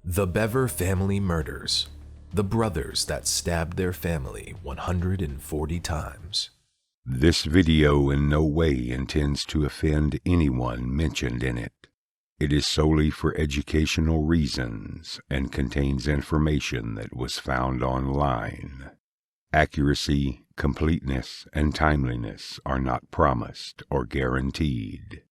The Bever Family Murders. The brothers that stabbed their family 140 times. This video in no way intends to offend anyone mentioned in it. It is solely for educational reasons and contains information that was found online. Accuracy, completeness, and timeliness are not promised or guaranteed.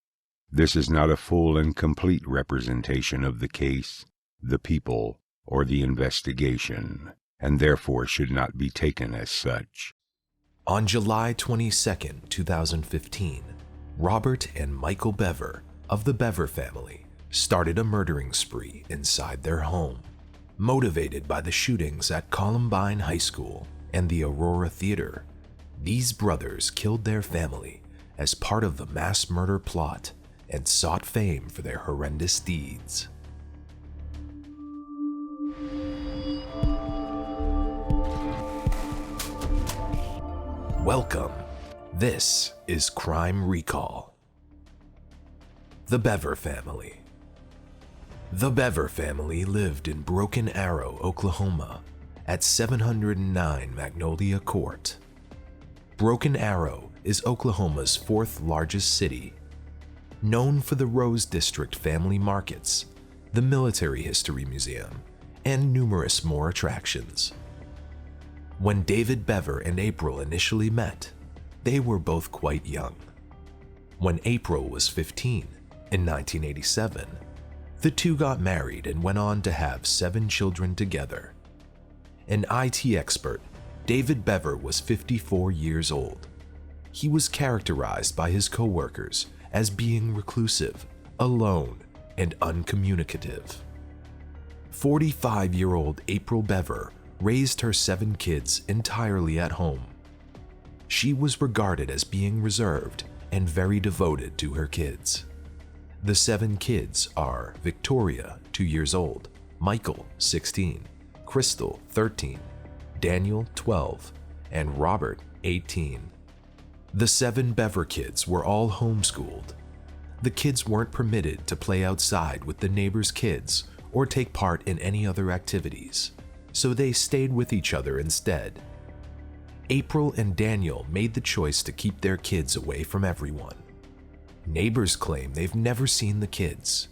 This is not a full and complete representation of the case, the people, or the investigation, and therefore should not be taken as such. On July 22, 2015, Robert and Michael Bever of the Bever family started a murdering spree inside their home, motivated by the shootings at Columbine High School and the Aurora Theater. These brothers killed their family as part of the mass murder plot and sought fame for their horrendous deeds. Welcome. This is Crime Recall. The Bever Family. The Bever family lived in Broken Arrow, Oklahoma, at 709 Magnolia Court. Broken Arrow is Oklahoma's fourth largest city, known for the Rose District family markets, the Military History Museum, and numerous more attractions. When David Bever and April initially met, they were both quite young. When April was 15, in 1987, the two got married and went on to have 7 children together. An IT expert, David Bever was 54 years old. He was characterized by his coworkers as being reclusive, alone, and uncommunicative. 45-year-old April Bever raised her 7 kids entirely at home. She was regarded as being reserved and very devoted to her kids. The 7 kids are Victoria, 2 years old, Michael, 16, Crystal, 13, Daniel, 12, and Robert, 18. The 7 Bever kids were all homeschooled. The kids weren't permitted to play outside with the neighbors' kids or take part in any other activities, so they stayed with each other instead. April and Daniel made the choice to keep their kids away from everyone. Neighbors claim they've never seen the kids.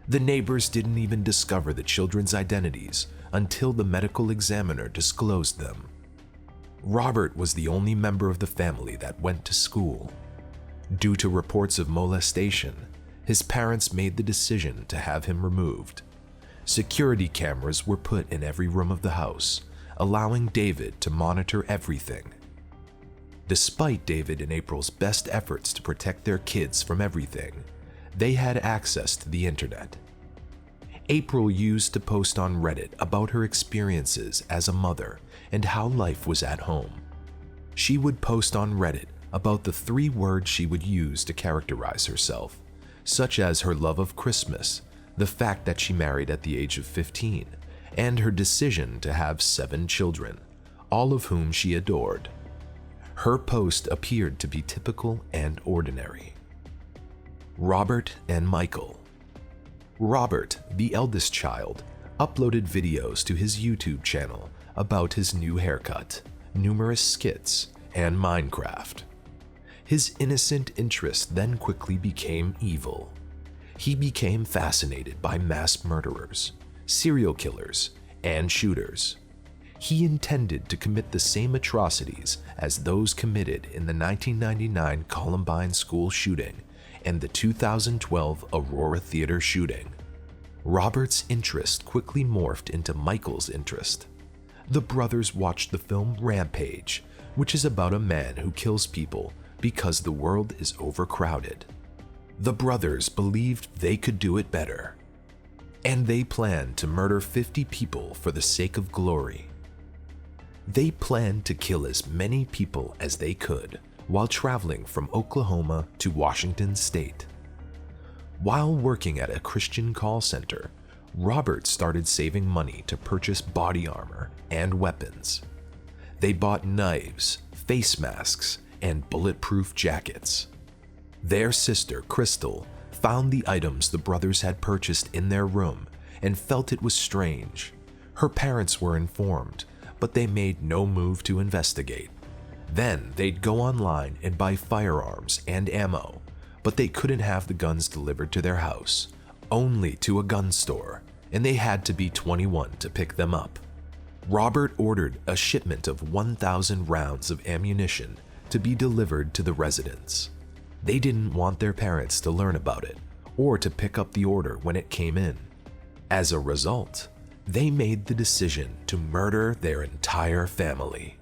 The neighbors didn't even discover the children's identities until the medical examiner disclosed them. Robert was the only member of the family that went to school. Due to reports of molestation, his parents made the decision to have him removed. Security cameras were put in every room of the house, allowing David to monitor everything. Despite David and April's best efforts to protect their kids from everything, they had access to the internet. April used to post on Reddit about her experiences as a mother and how life was at home. She would post on Reddit about the 3 words she would use to characterize herself, such as her love of Christmas, the fact that she married at the age of 15, and her decision to have 7 children, all of whom she adored. Her post appeared to be typical and ordinary. Robert and Michael. Robert, the eldest child, uploaded videos to his YouTube channel about his new haircut, numerous skits, and Minecraft. His innocent interest then quickly became evil. He became fascinated by mass murderers, serial killers, and shooters. He intended to commit the same atrocities as those committed in the 1999 Columbine school shooting and the 2012 Aurora Theater shooting. Robert's interest quickly morphed into Michael's interest. The brothers watched the film Rampage, which is about a man who kills people because the world is overcrowded. The brothers believed they could do it better, and they planned to murder 50 people for the sake of glory. They planned to kill as many people as they could while traveling from Oklahoma to Washington State. While working at a Christian call center, Robert started saving money to purchase body armor and weapons. They bought knives, face masks, and bulletproof jackets. Their sister, Crystal, found the items the brothers had purchased in their room and felt it was strange. Her parents were informed, but they made no move to investigate. Then they'd go online and buy firearms and ammo, but they couldn't have the guns delivered to their house, only to a gun store, and they had to be 21 to pick them up. Robert ordered a shipment of 1,000 rounds of ammunition to be delivered to the residence. They didn't want their parents to learn about it or to pick up the order when it came in. As a result, they made the decision to murder their entire family.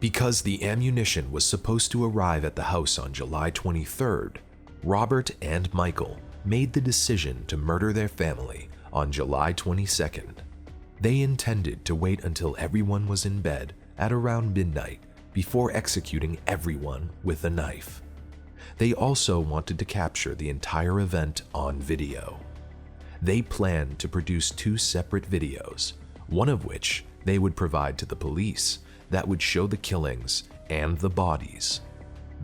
Because the ammunition was supposed to arrive at the house on July 23rd, Robert and Michael made the decision to murder their family on July 22nd. They intended to wait until everyone was in bed at around midnight before executing everyone with a knife. They also wanted to capture the entire event on video. They planned to produce 2 separate videos, one of which they would provide to the police that would show the killings and the bodies.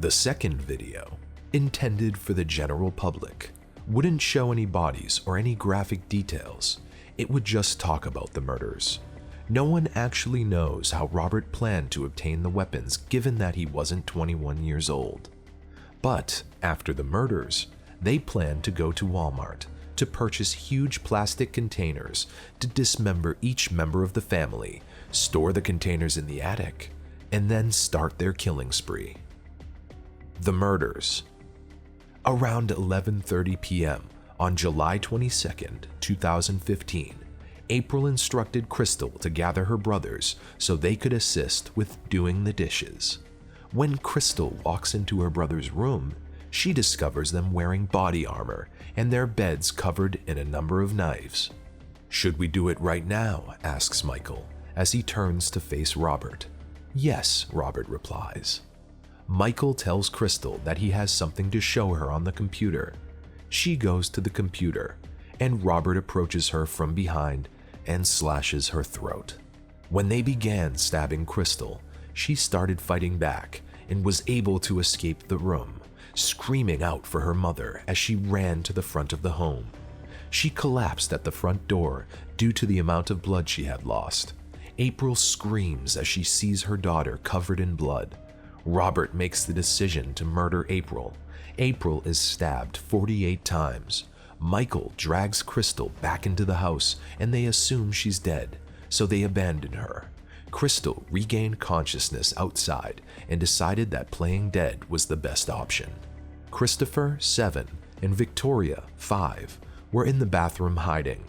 The second video, intended for the general public, wouldn't show any bodies or any graphic details. It would just talk about the murders. No one actually knows how Robert planned to obtain the weapons given that he wasn't 21 years old. But after the murders, they planned to go to Walmart to purchase huge plastic containers to dismember each member of the family, store the containers in the attic, and then start their killing spree. The murders. Around 11:30 p.m. on July 22nd, 2015, April instructed Crystal to gather her brothers so they could assist with doing the dishes. When Crystal walks into her brother's room, she discovers them wearing body armor and their beds covered in a number of knives. "Should we do it right now?" asks Michael as he turns to face Robert. "Yes," Robert replies. Michael tells Crystal that he has something to show her on the computer. She goes to the computer, and Robert approaches her from behind and slashes her throat. When they began stabbing Crystal, she started fighting back and was able to escape the room, screaming out for her mother as she ran to the front of the home. She collapsed at the front door due to the amount of blood she had lost. April screams as she sees her daughter covered in blood. Robert makes the decision to murder April. April is stabbed 48 times. Michael drags Crystal back into the house and they assume she's dead, so they abandon her. Crystal regained consciousness outside and decided that playing dead was the best option. Christopher, 7, and Victoria, 5, were in the bathroom hiding.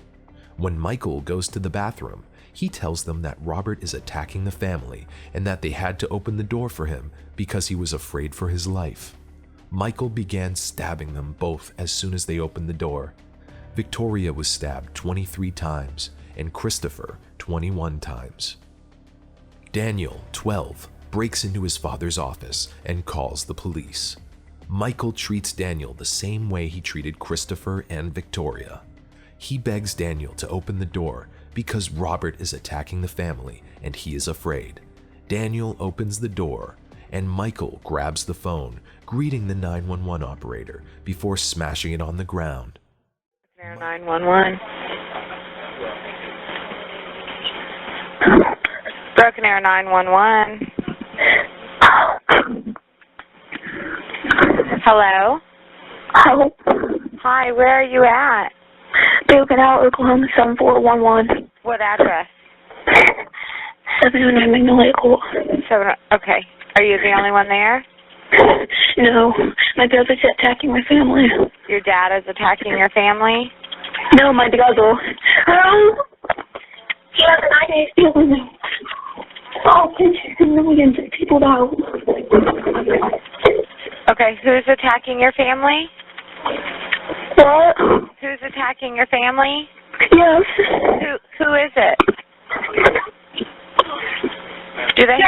When Michael goes to the bathroom, he tells them that Robert is attacking the family and that they had to open the door for him because he was afraid for his life. Michael began stabbing them both as soon as they opened the door. Victoria was stabbed 23 times and Christopher 21 times. Daniel, 12, breaks into his father's office and calls the police. Michael treats Daniel the same way he treated Christopher and Victoria. He begs Daniel to open the door because Robert is attacking the family and he is afraid. Daniel opens the door and Michael grabs the phone, greeting the 911 operator before smashing it on the ground. 911. Broken Arrow 911. Hello? Hello. Hi, where are you at? Broken Arrow, Oklahoma 7411. What address? 709 Magnolia Court. Okay. Are you the only one there? No, my brother's attacking my family. Your dad is attacking your family? No, my brother. He has an idea stealing me. Oh, millions of people now. Okay, who's attacking your family? What? Who's attacking your family? Yes. Who is it? Do they?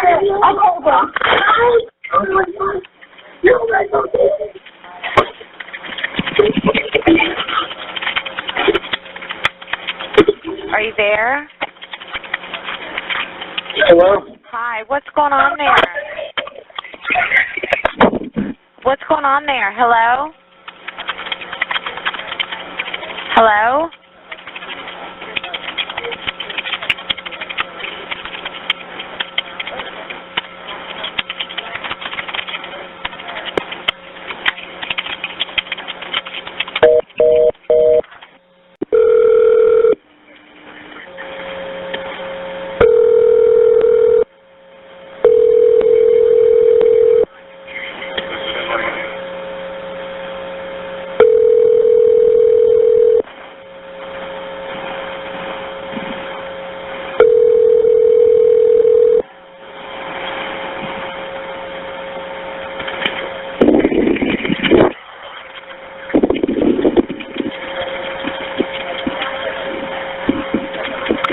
I'll call back. Are you there? Hello? Hi, what's going on there? What's going on there? Hello? Hello?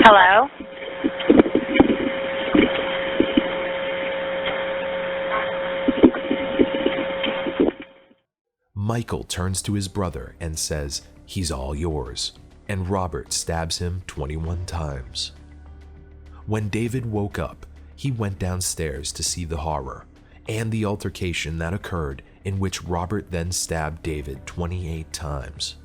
Hello? Michael turns to his brother and says, "He's all yours," and Robert stabs him 21 times. When David woke up, he went downstairs to see the horror and the altercation that occurred, in which Robert then stabbed David 28 times.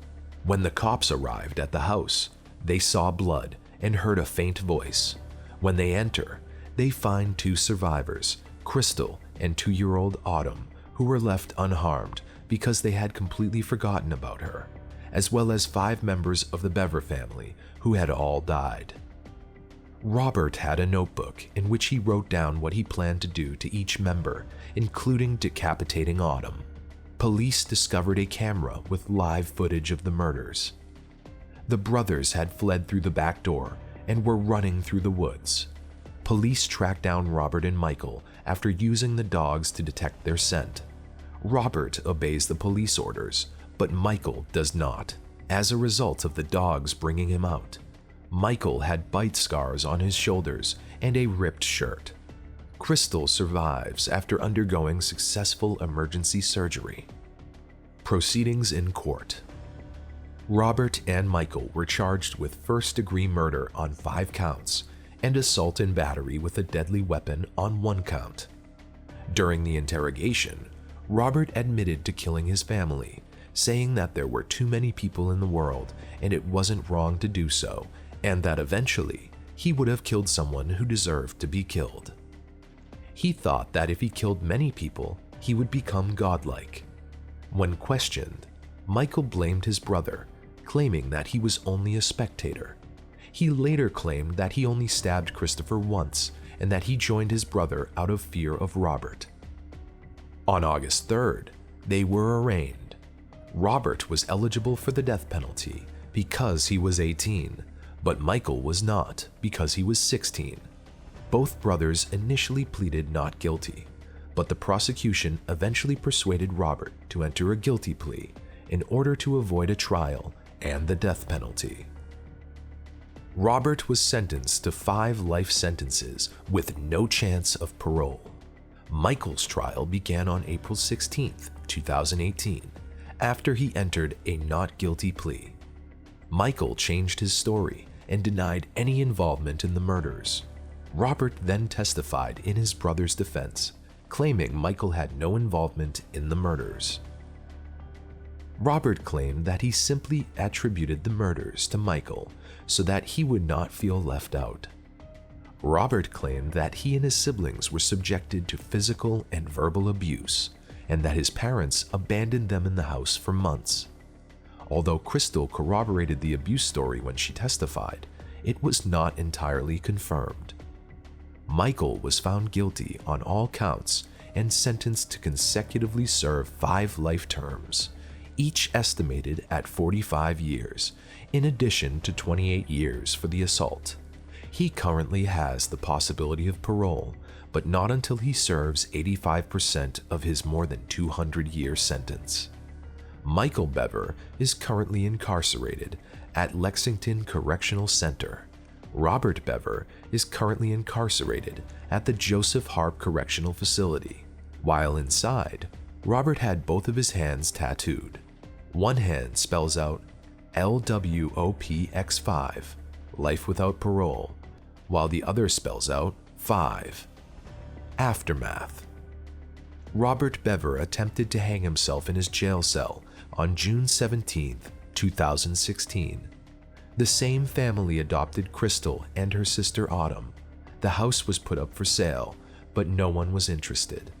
When the cops arrived at the house, they saw blood and heard a faint voice. When they enter, they find 2 survivors, Crystal and 2-year-old Autumn, who were left unharmed because they had completely forgotten about her, as well as 5 members of the Bever family who had all died. Robert had a notebook in which he wrote down what he planned to do to each member, including decapitating Autumn. Police discovered a camera with live footage of the murders. The brothers had fled through the back door and were running through the woods. Police tracked down Robert and Michael after using the dogs to detect their scent. Robert obeys the police orders, but Michael does not, as a result of the dogs bringing him out. Michael had bite scars on his shoulders and a ripped shirt. Crystal survives after undergoing successful emergency surgery. Proceedings in court. Robert and Michael were charged with first-degree murder on 5 counts and assault and battery with a deadly weapon on 1 count. During the interrogation, Robert admitted to killing his family, saying that there were too many people in the world and it wasn't wrong to do so, and that eventually he would have killed someone who deserved to be killed. He thought that if he killed many people, he would become godlike. When questioned, Michael blamed his brother, claiming that he was only a spectator. He later claimed that he only stabbed Christopher once and that he joined his brother out of fear of Robert. On August 3rd, they were arraigned. Robert was eligible for the death penalty because he was 18, but Michael was not because he was 16. Both brothers initially pleaded not guilty, but the prosecution eventually persuaded Robert to enter a guilty plea in order to avoid a trial and the death penalty. Robert was sentenced to 5 life sentences with no chance of parole. Michael's trial began on April 16, 2018, after he entered a not guilty plea. Michael changed his story and denied any involvement in the murders. Robert then testified in his brother's defense, claiming Michael had no involvement in the murders. Robert claimed that he simply attributed the murders to Michael so that he would not feel left out. Robert claimed that he and his siblings were subjected to physical and verbal abuse, and that his parents abandoned them in the house for months. Although Crystal corroborated the abuse story when she testified, it was not entirely confirmed. Michael was found guilty on all counts and sentenced to consecutively serve 5 life terms, each estimated at 45 years, in addition to 28 years for the assault. He currently has the possibility of parole, but not until he serves 85% of his more than 200-year sentence. Michael Bever is currently incarcerated at Lexington Correctional Center. Robert Bever is currently incarcerated at the Joseph Harp Correctional Facility. While inside, Robert had both of his hands tattooed. One hand spells out LWOPX5, life without parole, while the other spells out 5. Aftermath. Robert Bever attempted to hang himself in his jail cell on June 17, 2016. The same family adopted Crystal and her sister Autumn. The house was put up for sale, but no one was interested.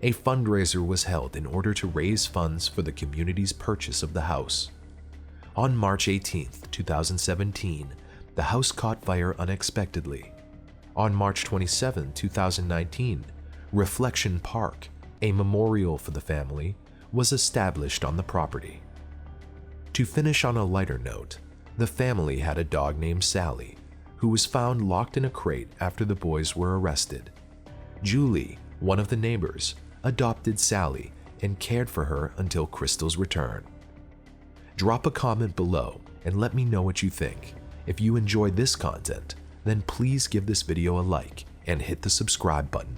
A fundraiser was held in order to raise funds for the community's purchase of the house. On March 18, 2017, the house caught fire unexpectedly. On March 27, 2019, Reflection Park, a memorial for the family, was established on the property. To finish on a lighter note, the family had a dog named Sally, who was found locked in a crate after the boys were arrested. Julie, one of the neighbors, adopted Sally and cared for her until Crystal's return. Drop a comment below and let me know what you think. If you enjoyed this content, then please give this video a like and hit the subscribe button.